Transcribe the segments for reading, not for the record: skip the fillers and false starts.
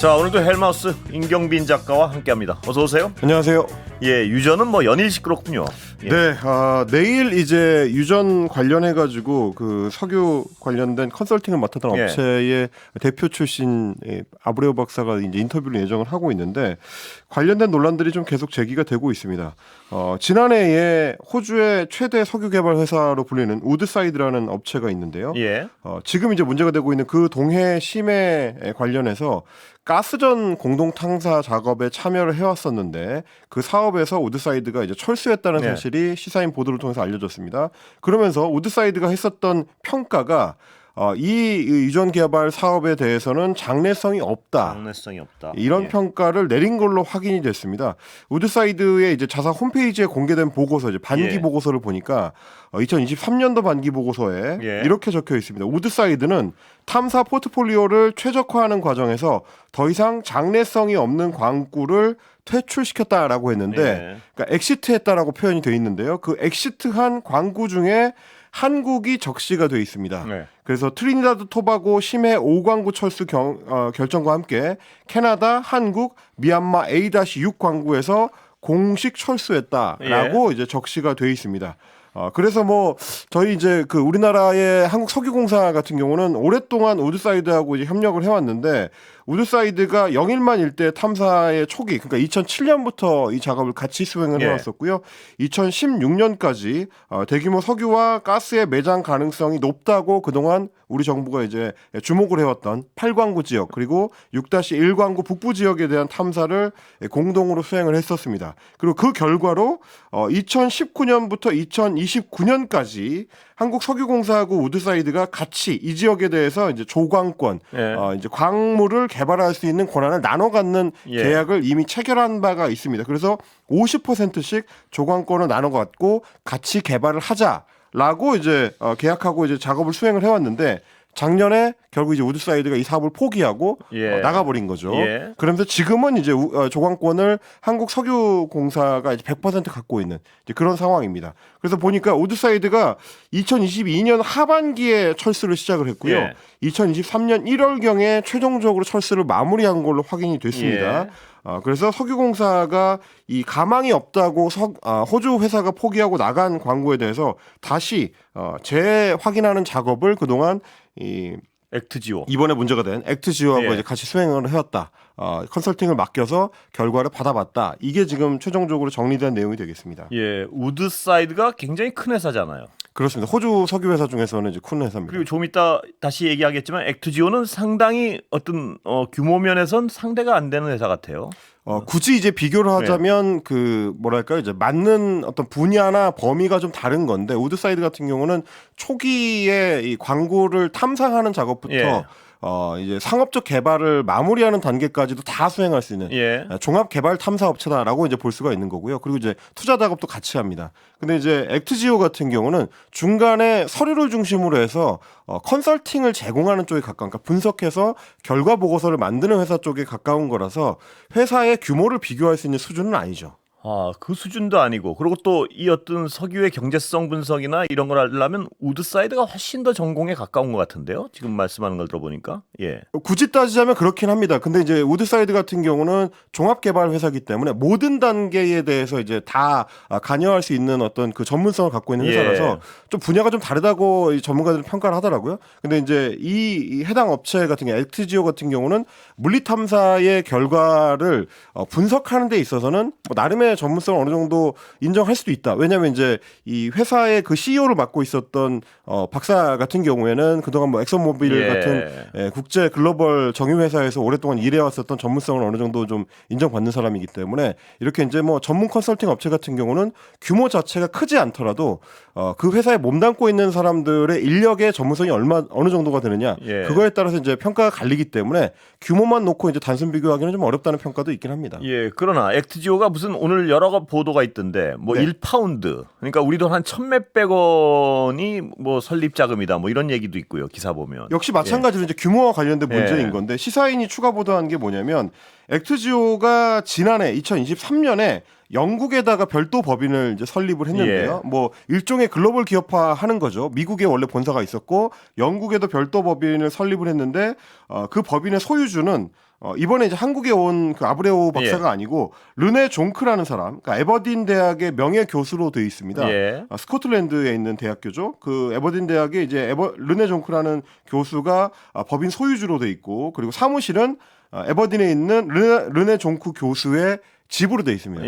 자, 오늘도 헬마우스 임경빈 작가와 함께합니다. 어서 오세요. 안녕하세요. 예, 유전은 뭐 연일씩 그렇군요. 예. 네, 내일 이제 유전 관련해 가지고 그 석유 관련된 컨설팅을 맡았던 예. 업체의 대표 출신 아브레오 박사가 이제 인터뷰를 예정을 하고 있는데 관련된 논란들이 좀 계속 제기가 되고 있습니다. 지난해에 호주의 최대 석유 개발 회사로 불리는 우드사이드라는 업체가 있는데요. 예. 지금 이제 문제가 되고 있는 그 동해 심해 관련해서 가스전 공동 탕사 작업에 참여를 해왔었는데 그 사업에서 우드사이드가 이제 철수했다는 네. 사실이 시사인 보도를 통해서 알려졌습니다. 그러면서 우드사이드가 했었던 평가가 이 유전 개발 사업에 대해서는 장래성이 없다. 장래성이 없다. 이런 예. 평가를 내린 걸로 확인이 됐습니다. 우드사이드의 이제 자사 홈페이지에 공개된 보고서, 이제 반기 예. 보고서를 보니까 2023년도 반기 보고서에 예. 이렇게 적혀 있습니다. 우드사이드는 탐사 포트폴리오를 최적화하는 과정에서 더 이상 장래성이 없는 광구를 퇴출시켰다라고 했는데, 예. 그러니까 엑시트했다라고 표현이 되어 있는데요. 그 엑시트한 광구 중에 한국이 적시가 되어 있습니다. 네. 그래서 트리니다드 토바고 심해 5광구 철수 결정과 함께 캐나다, 한국, 미얀마 A-6 광구에서 공식 철수했다라고 이제 적시가 되어 있습니다. 그래서 뭐 저희 이제 그 우리나라의 한국석유공사 같은 경우는 오랫동안 우드사이드하고 이제 협력을 해왔는데 우드사이드가 영일만 일대 탐사의 초기, 그러니까 2007년부터 이 작업을 같이 수행을 예. 해왔었고요. 2016년까지 대규모 석유와 가스의 매장 가능성이 높다고 그동안 우리 정부가 이제 주목을 해왔던 8광구 지역 그리고 6-1광구 북부 지역에 대한 탐사를 공동으로 수행을 했었습니다. 그리고 그 결과로 2019년부터 2029년까지 한국석유공사하고 우드사이드가 같이 이 지역에 대해서 이제 조광권, 예. 이제 광물을 개발할 수 있는 권한을 나눠 갖는 예. 계약을 이미 체결한 바가 있습니다. 그래서 50%씩 조광권을 나눠 갖고 같이 개발을 하자라고 이제 계약하고 이제 작업을 수행을 해왔는데 작년에 결국 이제 우드사이드가 이 사업을 포기하고 예. 나가버린 거죠. 예. 그러면서 지금은 이제 조광권을 한국석유공사가 이제 100% 갖고 있는 이제 그런 상황입니다. 그래서 보니까 우드사이드가 2022년 하반기에 철수를 시작을 했고요. 예. 2023년 1월경에 최종적으로 철수를 마무리한 걸로 확인이 됐습니다. 예. 그래서 석유공사가 이 가망이 없다고 호주 회사가 포기하고 나간 광고에 대해서 다시 재확인하는 작업을 그동안 액트지오. 이번에 문제가 된 액트지오하고 예. 이제 같이 수행을 해왔다. 컨설팅을 맡겨서 결과를 받아봤다. 이게 지금 최종적으로 정리된 내용이 되겠습니다. 예, 우드사이드가 굉장히 큰 회사잖아요. 그렇습니다. 호주 석유 회사 중에서는 이제 큰 회사입니다. 그리고 좀 이따 다시 얘기하겠지만 액트지오는 상당히 어떤 규모 면에선 상대가 안 되는 회사 같아요. 굳이 이제 비교를 하자면 그 뭐랄까요, 이제 맞는 어떤 분야나 범위가 좀 다른 건데 우드사이드 같은 경우는 초기에 이 광고를 탐사하는 작업부터 예. 이제 상업적 개발을 마무리하는 단계까지도 다 수행할 수 있는 예. 종합 개발 탐사 업체다라고 이제 볼 수가 있는 거고요. 그리고 이제 투자 작업도 같이 합니다. 근데 이제 액트지오 같은 경우는 중간에 서류를 중심으로 해서 컨설팅을 제공하는 쪽에 가까운, 그러니까 분석해서 결과 보고서를 만드는 회사 쪽에 가까운 거라서 회사의 규모를 비교할 수 있는 수준은 아니죠. 그 수준도 아니고, 그리고 또 이 어떤 석유의 경제성 분석이나 이런 걸 하려면 우드사이드가 훨씬 더 전공에 가까운 것 같은데요. 지금 말씀하는 걸 들어보니까. 예. 굳이 따지자면 그렇긴 합니다. 근데 이제 우드사이드 같은 경우는 종합개발 회사이기 때문에 모든 단계에 대해서 이제 다 관여할 수 있는 어떤 그 전문성을 갖고 있는 회사라서 좀 분야가 좀 다르다고 이 전문가들은 평가를 하더라고요. 근데 이제 이 해당 업체 같은 경우, 액트지오 같은 경우는 물리탐사의 결과를 분석하는 데 있어서는 뭐 나름의 전문성을 어느 정도 인정할 수도 있다. 왜냐하면 이제 이 회사의 그 CEO를 맡고 있었던 박사 같은 경우에는 그동안 뭐 엑슨모빌 같은 국제 글로벌 정유 회사에서 오랫동안 일해왔었던 전문성을 어느 정도 좀 인정받는 사람이기 때문에 이렇게 이제 뭐 전문 컨설팅 업체 같은 경우는 규모 자체가 크지 않더라도 그 회사에 몸담고 있는 사람들의 인력의 전문성이 어느 정도가 되느냐 그거에 따라서 이제 평가가 갈리기 때문에 규모만 놓고 이제 단순 비교하기는 좀 어렵다는 평가도 있긴 합니다. 예, 그러나 액트지오가 무슨 오늘 여러 보도가 있던데 뭐 1파운드, 그러니까 우리 돈 한 1,몇백 원이 뭐 설립 자금이다, 뭐 이런 얘기도 있고요. 기사 보면. 역시 마찬가지로 이제 규모와 관련된 문제인 건데 시사인이 추가 보도한 게 뭐냐면 액트지오가 지난해 2023년에 영국에다가 별도 법인을 이제 설립을 했는데요. 뭐 일종의 글로벌 기업화하는 거죠. 미국에 원래 본사가 있었고 영국에도 별도 법인을 설립을 했는데 그 법인의 소유주는 이번에 이제 한국에 온 그 아브레오 박사가 아니고 르네 종크라는 사람, 그러니까 에버딘 대학의 명예 교수로 되어 있습니다. 스코틀랜드에 있는 대학교죠. 그 에버딘 대학에 이제 르네 종크라는 교수가 법인 소유주로 되어 있고, 그리고 사무실은 에버딘에 있는 르네 종크 교수의 집으로 돼 있습니다.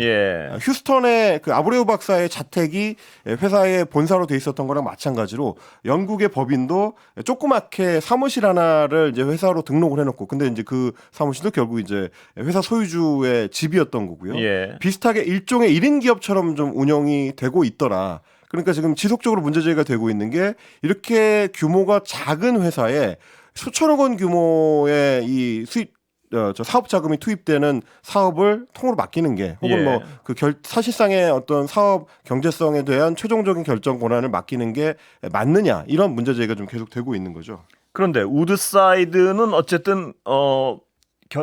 휴스턴의 그 아브레오 박사의 자택이 회사의 본사로 돼 있었던 거랑 마찬가지로 영국의 법인도 조그맣게 사무실 하나를 이제 회사로 등록을 해놓고, 근데 이제 그 사무실도 결국 이제 회사 소유주의 집이었던 거고요. 비슷하게 일종의 1인 기업처럼 좀 운영이 되고 있더라. 그러니까 지금 지속적으로 문제제기가 되고 있는 게, 이렇게 규모가 작은 회사에 수천억 원 규모의 이 수입 저 사업 자금이 투입되는 사업을 통으로 맡기는 게, 혹은 뭐 그 사실상의 어떤 사업 경제성에 대한 최종적인 결정 권한을 맡기는 게 맞느냐, 이런 문제 제기가 좀 계속 되고 있는 거죠. 그런데 우드사이드는 어쨌든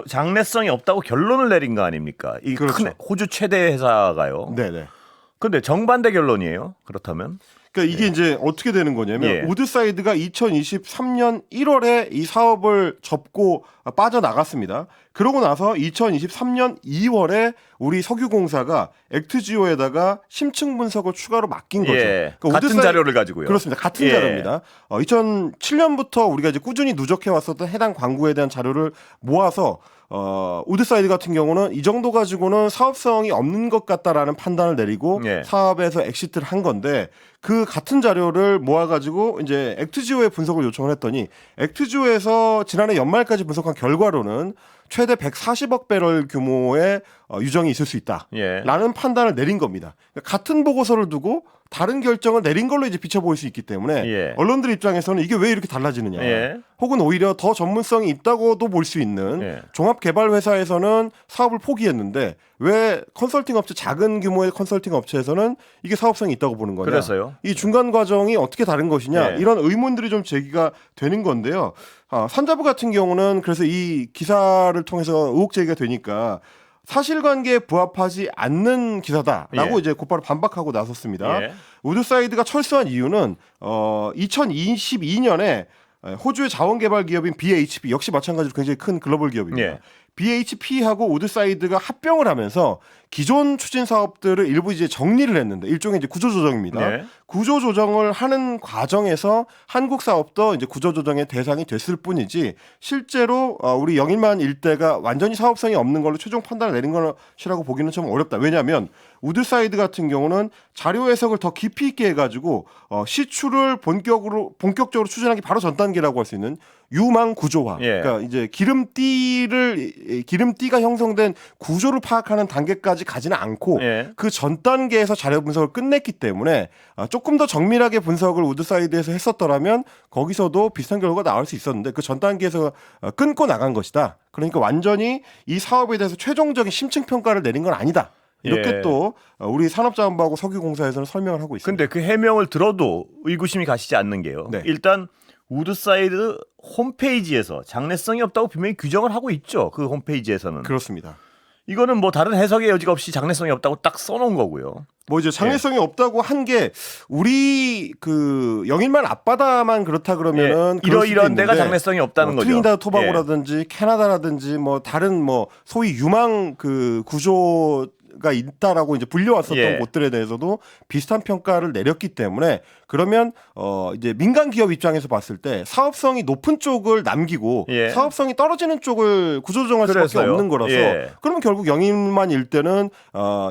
장래성이 없다고 결론을 내린 거 아닙니까? 이 큰 호주 최대 회사가요. 네네. 그런데 정반대 결론이에요. 그렇다면? 그러니까 이게 이제 어떻게 되는 거냐면, 우드사이드가 2023년 1월에 이 사업을 접고 빠져나갔습니다. 그러고 나서 2023년 2월에 우리 석유공사가 액트지오에다가 심층 분석을 추가로 맡긴 거죠. 그러니까 같은 자료를 가지고요. 그렇습니다. 같은 자료입니다. 2007년부터 우리가 이제 꾸준히 누적해 왔었던 해당 광구에 대한 자료를 모아서 우드사이드 같은 경우는 이 정도 가지고는 사업성이 없는 것 같다라는 판단을 내리고 사업에서 엑시트를 한 건데, 그 같은 자료를 모아가지고 이제 액트지오에 분석을 요청을 했더니, 액트지오에서 지난해 연말까지 분석한 결과로는 최대 140억 배럴 규모의 유정이 있을 수 있다라는 판단을 내린 겁니다. 그러니까 같은 보고서를 두고 다른 결정을 내린 걸로 이제 비춰볼 수 있기 때문에 언론들 입장에서는 이게 왜 이렇게 달라지느냐, 혹은 오히려 더 전문성이 있다고도 볼 수 있는 종합개발회사에서는 사업을 포기했는데 왜 컨설팅 업체, 작은 규모의 컨설팅 업체에서는 이게 사업성이 있다고 보는 거냐. 그래서요? 이 중간 과정이 어떻게 다른 것이냐, 이런 의문들이 좀 제기가 되는 건데요. 산자부 같은 경우는 그래서 이 기사를 통해서 의혹 제기가 되니까 사실관계에 부합하지 않는 기사다라고 이제 곧바로 반박하고 나섰습니다. 우드사이드가 철수한 이유는 2022년에 호주의 자원개발 기업인 BHP, 역시 마찬가지로 굉장히 큰 글로벌 기업입니다. BHP하고 우드사이드가 합병을 하면서 기존 추진 사업들을 일부 이제 정리를 했는데, 일종의 이제 구조조정입니다. 구조조정을 하는 과정에서 한국 사업도 이제 구조조정의 대상이 됐을 뿐이지, 실제로 우리 영일만 일대가 완전히 사업성이 없는 걸로 최종 판단을 내린 것이라고 보기는 좀 어렵다. 왜냐하면 우드사이드 같은 경우는 자료 해석을 더 깊이 있게 해가지고 시추를 본격적으로 추진하기 바로 전 단계라고 할 수 있는 유망 구조화. 그러니까 이제 기름띠가 형성된 구조를 파악하는 단계까지 가지는 않고 그 전 단계에서 자료 분석을 끝냈기 때문에 조금 더 정밀하게 분석을 우드사이드에서 했었더라면 거기서도 비슷한 결과가 나올 수 있었는데, 그 전 단계에서 끊고 나간 것이다. 그러니까 완전히 이 사업에 대해서 최종적인 심층 평가를 내린 건 아니다. 이렇게 또 우리 산업자원부하고 석유공사에서는 설명을 하고 있습니다. 근데 그 해명을 들어도 의구심이 가시지 않는 게요. 일단 우드사이드 홈페이지에서 장래성이 없다고 분명히 규정을 하고 있죠. 그 홈페이지에서는. 그렇습니다. 이거는 뭐 다른 해석의 여지가 없이 장래성이 없다고 딱 써놓은 거고요. 뭐 이제 장래성이 없다고 한 게 우리 그 영일만 앞바다만 그렇다 그러면은 이런 데가 장래성이 없다는 거죠. 트리니다드 토바고라든지 캐나다라든지 뭐 다른 뭐 소위 유망 그 구조가 있다라고 이제 불려왔었던 곳들에 대해서도 비슷한 평가를 내렸기 때문에, 그러면 이제 민간 기업 입장에서 봤을 때 사업성이 높은 쪽을 남기고 사업성이 떨어지는 쪽을 구조조정할 수밖에 없는 거라서, 그러면 결국 영일만 일대는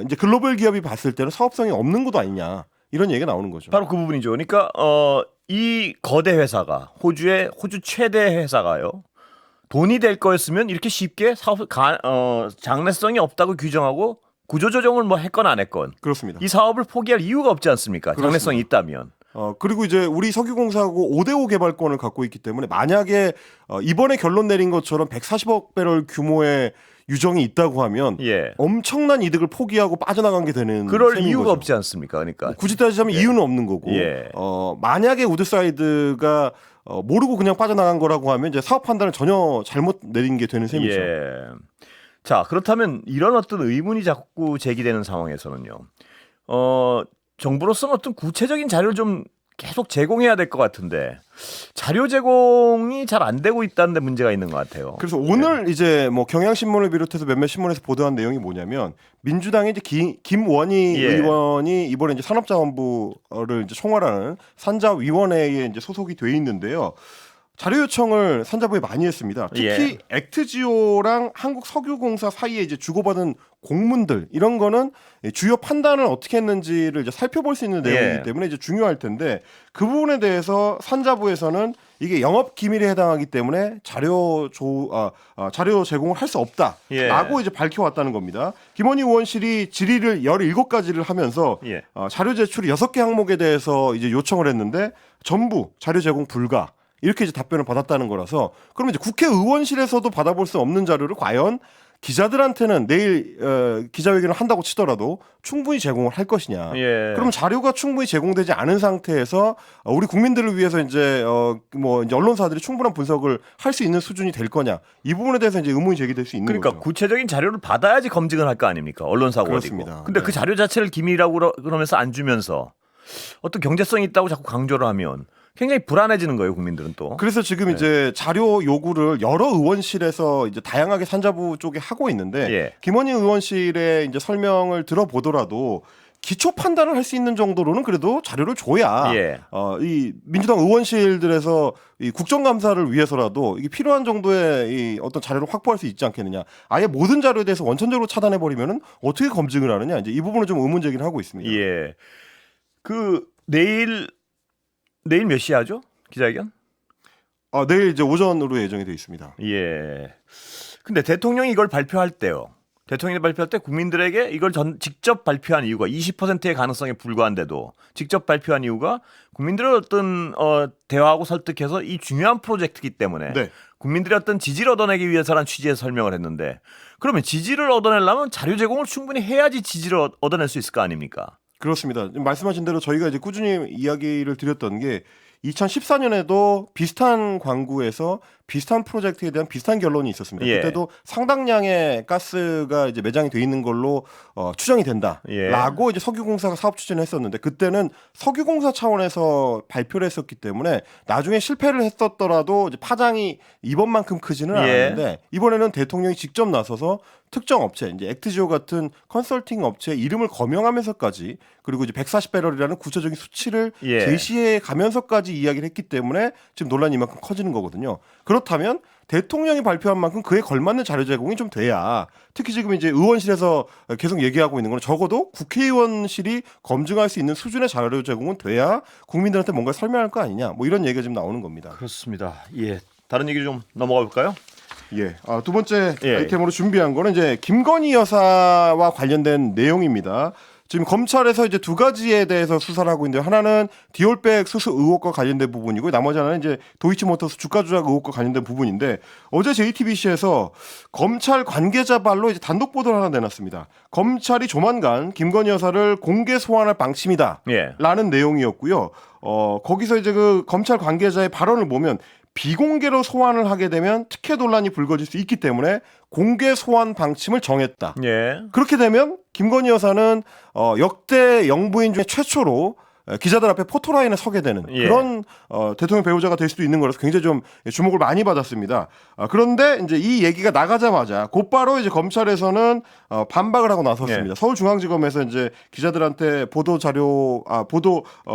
이제 글로벌 기업이 봤을 때는 사업성이 없는 것도 아니냐, 이런 얘기가 나오는 거죠. 바로 그 부분이죠. 그러니까 이 거대 회사가 호주 최대 회사가요. 돈이 될 거였으면 이렇게 쉽게 장래성이 없다고 규정하고 구조조정을 뭐 했건 안 했건, 그렇습니다. 이 사업을 포기할 이유가 없지 않습니까? 장래성이 있다면. 그리고 이제 우리 석유공사하고 5대5 개발권을 갖고 있기 때문에, 만약에 이번에 결론 내린 것처럼 140억 배럴 규모의 유정이 있다고 하면 엄청난 이득을 포기하고 빠져나간 게 되는, 그럴 이유가 거죠. 없지 않습니까? 그러니까 굳이 따지자면 이유는 없는 거고, 만약에 우드사이드가 모르고 그냥 빠져나간 거라고 하면 이제 사업 판단을 전혀 잘못 내린 게 되는 셈이죠. 자, 그렇다면 이런 어떤 의문이 자꾸 제기되는 상황에서는요. 정부로서는 어떤 구체적인 자료를 좀 계속 제공해야 될 것 같은데 자료 제공이 잘 안 되고 있다는 데 문제가 있는 것 같아요. 그래서 오늘 이제 뭐 경향신문을 비롯해서 몇몇 신문에서 보도한 내용이 뭐냐면 민주당의 이제 김원희 예. 의원이 이번에 이제 산업자원부를 이제 총괄하는 산자위원회에 이제 소속이 돼 있는데요. 자료 요청을 산자부에 많이 했습니다. 특히 액트지오랑 한국석유공사 사이에 이제 주고받은 공문들 이런 거는 주요 판단을 어떻게 했는지를 이제 살펴볼 수 있는 내용이기 때문에 이제 중요할 텐데 그 부분에 대해서 산자부에서는 이게 영업 기밀에 해당하기 때문에 자료 제공을 할 수 없다라고 이제 밝혀왔다는 겁니다. 김원희 의원실이 질의를 17가지를 하면서 자료 제출 6개 항목에 대해서 이제 요청을 했는데 전부 자료 제공 불가. 이렇게 이제 답변을 받았다는 거라서 그러면 이제 국회의원실에서도 받아볼 수 없는 자료를 과연 기자들한테는 내일 기자회견을 한다고 치더라도 충분히 제공을 할 것이냐. 그럼 자료가 충분히 제공되지 않은 상태에서 우리 국민들을 위해서 이제 이제 언론사들이 충분한 분석을 할 수 있는 수준이 될 거냐. 이 부분에 대해서 이제 의문이 제기될 수 있는 그러니까 거죠. 구체적인 자료를 받아야지 검증을 할 거 아닙니까? 언론사고 그렇습니다. 어디고. 근데 네. 그 자료 자체를 기밀이라고 그러면서 안 주면서 어떤 경제성이 있다고 자꾸 강조를 하면 굉장히 불안해지는 거예요, 국민들은 또. 그래서 지금 이제 자료 요구를 여러 의원실에서 이제 다양하게 산자부 쪽에 하고 있는데 김원희 의원실의 이제 설명을 들어보더라도 기초 판단을 할 수 있는 정도로는 그래도 자료를 줘야 이 민주당 의원실들에서 이 국정감사를 위해서라도 이게 필요한 정도의 이 어떤 자료를 확보할 수 있지 않겠느냐. 아예 모든 자료에 대해서 원천적으로 차단해 버리면은 어떻게 검증을 하느냐. 이제 이 부분을 좀 의문 제기를 하고 있습니다. 그 내일 몇 시에 하죠? 기자회견? 내일 이제 오전으로 예정이 되어 있습니다. 근데 대통령이 이걸 발표할 때요. 대통령이 발표할 때 국민들에게 이걸 직접 발표한 이유가 20%의 가능성에 불과한데도 직접 발표한 이유가 국민들을 어떤 대화하고 설득해서 이 중요한 프로젝트이기 때문에 국민들의 어떤 지지를 얻어내기 위해서라는 취지의 설명을 했는데 그러면 지지를 얻어내려면 자료 제공을 충분히 해야지 지지를 얻어낼 수 있을 거 아닙니까? 그렇습니다. 말씀하신 대로 저희가 이제 꾸준히 이야기를 드렸던 게 2014년에도 비슷한 광구에서 비슷한 프로젝트에 대한 비슷한 결론이 있었습니다. 그때도 상당량의 가스가 이제 매장이 돼 있는 걸로 추정이 된다라고 이제 석유공사가 사업 추진을 했었는데 그때는 석유공사 차원에서 발표를 했었기 때문에 나중에 실패를 했었더라도 이제 파장이 이번만큼 크지는 않았는데 이번에는 대통령이 직접 나서서 특정 업체, 이제 액트지오 같은 컨설팅 업체의 이름을 거명하면서까지 그리고 이제 140배럴이라는 구체적인 수치를 제시해 가면서까지 이야기를 했기 때문에 지금 논란이 이만큼 커지는 거거든요. 그렇다면 대통령이 발표한 만큼 그에 걸맞는 자료 제공이 좀 돼야 특히 지금 이제 의원실에서 계속 얘기하고 있는 건 적어도 국회의원실이 검증할 수 있는 수준의 자료 제공은 돼야 국민들한테 뭔가 설명할 거 아니냐. 뭐 이런 얘기가 지금 나오는 겁니다. 그렇습니다. 다른 얘기 좀 넘어가 볼까요? 두 번째 아이템으로 준비한 거는 이제 김건희 여사와 관련된 내용입니다. 지금 검찰에서 이제 두 가지에 대해서 수사를 하고 있는데 하나는 디올백 수수 의혹과 관련된 부분이고 나머지 하나는 이제 도이치모터스 주가 조작 의혹과 관련된 부분인데 어제 JTBC에서 검찰 관계자 발로 이제 단독 보도를 하나 내놨습니다. 검찰이 조만간 김건희 여사를 공개 소환할 방침이다라는 내용이었고요. 거기서 이제 그 검찰 관계자의 발언을 보면 비공개로 소환을 하게 되면 특혜 논란이 불거질 수 있기 때문에 공개 소환 방침을 정했다. 그렇게 되면 김건희 여사는 역대 영부인 중에 최초로 기자들 앞에 포토라인에 서게 되는 그런 대통령 배우자가 될 수도 있는 거라서 굉장히 좀 주목을 많이 받았습니다. 그런데 이제 이 얘기가 나가자마자 곧바로 이제 검찰에서는 반박을 하고 나섰습니다. 서울중앙지검에서 이제 기자들한테 보도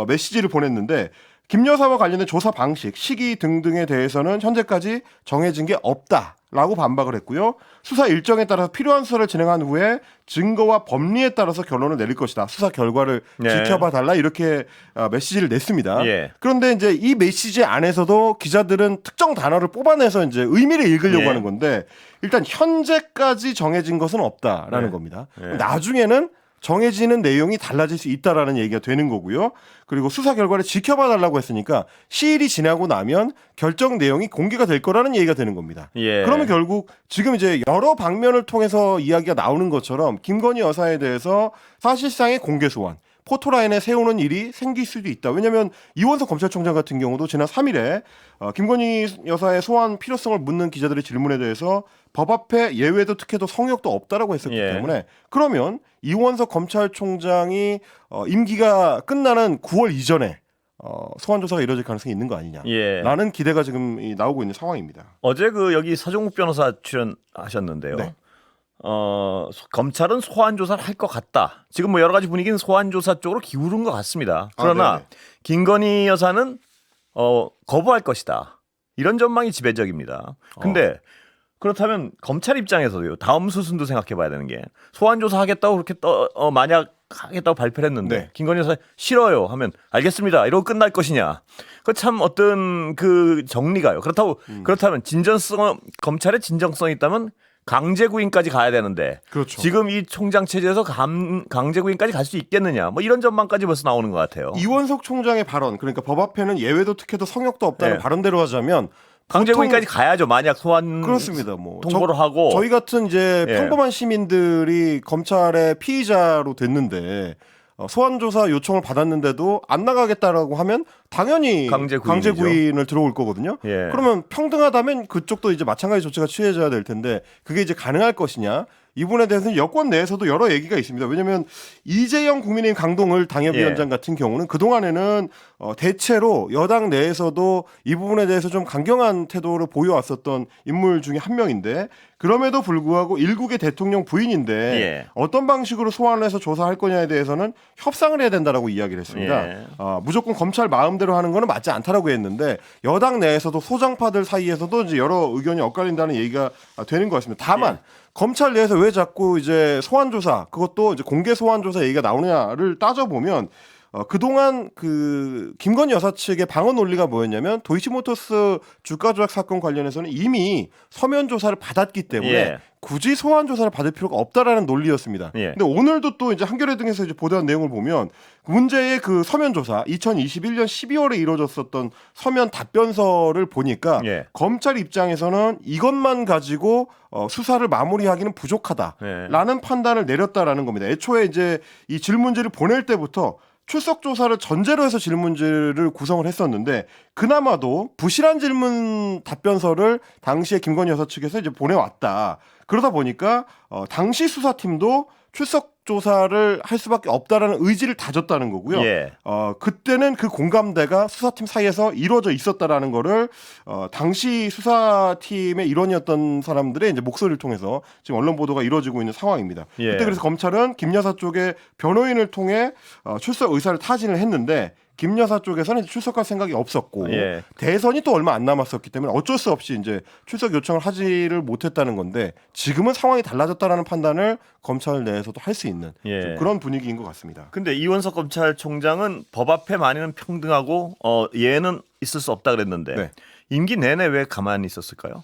메시지를 보냈는데 김 여사와 관련된 조사 방식, 시기 등등에 대해서는 현재까지 정해진 게 없다라고 반박을 했고요. 수사 일정에 따라서 필요한 수사를 진행한 후에 증거와 법리에 따라서 결론을 내릴 것이다. 수사 결과를 지켜봐 달라 이렇게 메시지를 냈습니다. 그런데 이제 이 메시지 안에서도 기자들은 특정 단어를 뽑아내서 이제 의미를 읽으려고 하는 건데 일단 현재까지 정해진 것은 없다라는 겁니다. 나중에는 정해지는 내용이 달라질 수 있다라는 얘기가 되는 거고요. 그리고 수사 결과를 지켜봐 달라고 했으니까 시일이 지나고 나면 결정 내용이 공개가 될 거라는 얘기가 되는 겁니다. 그러면 결국 지금 이제 여러 방면을 통해서 이야기가 나오는 것처럼 김건희 여사에 대해서 사실상의 공개 소환, 포토라인에 세우는 일이 생길 수도 있다. 왜냐하면 이원석 검찰총장 같은 경우도 지난 3일에 김건희 여사의 소환 필요성을 묻는 기자들의 질문에 대해서 법 앞에 예외도 특혜도 성역도 없다라고 했었기 때문에 그러면 이원석 검찰총장이 임기가 끝나는 9월 이전에 소환 조사가 이루어질 가능성이 있는 거 아니냐라는 예. 기대가 지금 나오고 있는 상황입니다. 어제 그 여기 서종욱 변호사 출연하셨는데요. 네. 검찰은 소환 조사를 할 것 같다. 지금 뭐 여러 가지 분위기는 소환 조사 쪽으로 기울은 것 같습니다. 그러나 네네. 김건희 여사는 거부할 것이다. 이런 전망이 지배적입니다. 근데 그렇다면 검찰 입장에서도요. 다음 수순도 생각해 봐야 되는 게 소환 조사 하겠다고 그렇게 만약 하겠다고 발표를 했는데 네. 김건희 여사 싫어요 하면 알겠습니다. 이러고 끝날 것이냐. 그 참 어떤 그 정리가요. 그렇다면 검찰의 진정성이 있다면 강제 구인까지 가야 되는데 그렇죠. 지금 이 총장 체제에서 강제 구인까지 갈 수 있겠느냐. 뭐 이런 전망까지 벌써 나오는 것 같아요. 이원석 총장의 발언, 그러니까 법 앞에는 예외도 특혜도 성역도 없다는 네. 발언대로 하자면 강제 구인까지 가야죠. 만약 소환 그렇습니다. 뭐 통보를 하고 저희 같은 이제 예. 평범한 시민들이 검찰의 피의자로 됐는데 소환 조사 요청을 받았는데도 안 나가겠다라고 하면 당연히 강제 강제 구인이죠. 구인을 들어올 거거든요. 예. 그러면 평등하다면 그쪽도 이제 마찬가지 조치가 취해져야 될 텐데 그게 이제 가능할 것이냐? 이 부분에 대해서는 여권 내에서도 여러 얘기가 있습니다. 왜냐하면 이재영 국민의힘 강동을 당협위원장 예. 같은 경우는 그동안에는 대체로 여당 내에서도 이 부분에 대해서 좀 강경한 태도를 보여왔었던 인물 중에 한 명인데 그럼에도 불구하고 일국의 대통령 부인인데 예. 어떤 방식으로 소환을 해서 조사할 거냐에 대해서는 협상을 해야 된다라고 이야기를 했습니다. 예. 무조건 검찰 마음대로 하는 거는 맞지 않다라고 했는데 여당 내에서도 소장파들 사이에서도 이제 여러 의견이 엇갈린다는 얘기가 되는 것 같습니다. 다만 검찰 내에서 왜 자꾸 이제 소환 조사 그것도 이제 공개 소환 조사 얘기가 나오느냐를 따져보면 그동안 그 김건희 여사 측의 방어 논리가 뭐였냐면 도이치모터스 주가 조작 사건 관련해서는 이미 서면 조사를 받았기 때문에 예. 굳이 소환 조사를 받을 필요가 없다라는 논리였습니다. 예. 근데 오늘도 또 이제 한겨레 등에서 이제 보도한 내용을 보면 문제의 그 서면 조사 2021년 12월에 이루어졌었던 서면 답변서를 보니까 예. 검찰 입장에서는 이것만 가지고 수사를 마무리하기는 부족하다라는 판단을 내렸다라는 겁니다. 애초에 이제 이 질문지를 보낼 때부터 출석 조사를 전제로 해서 질문지를 구성을 했었는데 그나마도 부실한 질문 답변서를 당시에 김건희 여사 측에서 이제 보내왔다. 그러다 보니까 당시 수사팀도 출석 조사를 할 수밖에 없다라는 의지를 다졌다는 거고요. 예. 그때는 그 공감대가 수사팀 사이에서 이루어져 있었다라는 거를 당시 수사팀의 일원이었던 사람들의 이제 목소리를 통해서 지금 언론 보도가 이루어지고 있는 상황입니다. 예. 그때 그래서 검찰은 김 여사 쪽의 변호인을 통해 출석 의사를 타진을 했는데 김 여사 쪽에서는 출석할 생각이 없었고 예. 대선이 또 얼마 안 남았었기 때문에 어쩔 수 없이 이제 출석 요청을 하지를 못했다는 건데 지금은 상황이 달라졌다라는 판단을 검찰 내에서도 할 수 있는 예. 좀 그런 분위기인 것 같습니다. 근데 이원석 검찰총장은 법 앞에 만인은 평등하고 예외는 있을 수 없다 그랬는데 네. 임기 내내 왜 가만히 있었을까요?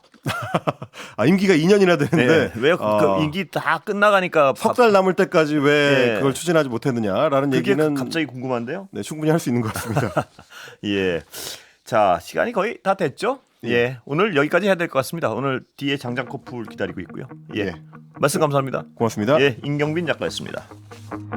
임기가 2년이나 되는데 왜 그 임기 다 끝나가니까 석 달 남을 때까지 왜 예. 그걸 추진하지 못했느냐라는 그게 얘기는 갑자기 궁금한데요. 네, 충분히 할 수 있는 것 같습니다. 예. 자, 시간이 거의 다 됐죠? 예. 오늘 여기까지 해야 될 것 같습니다. 오늘 뒤에 장장코풀 기다리고 있고요. 예. 예. 말씀 감사합니다. 고맙습니다. 예, 임경빈 작가였습니다.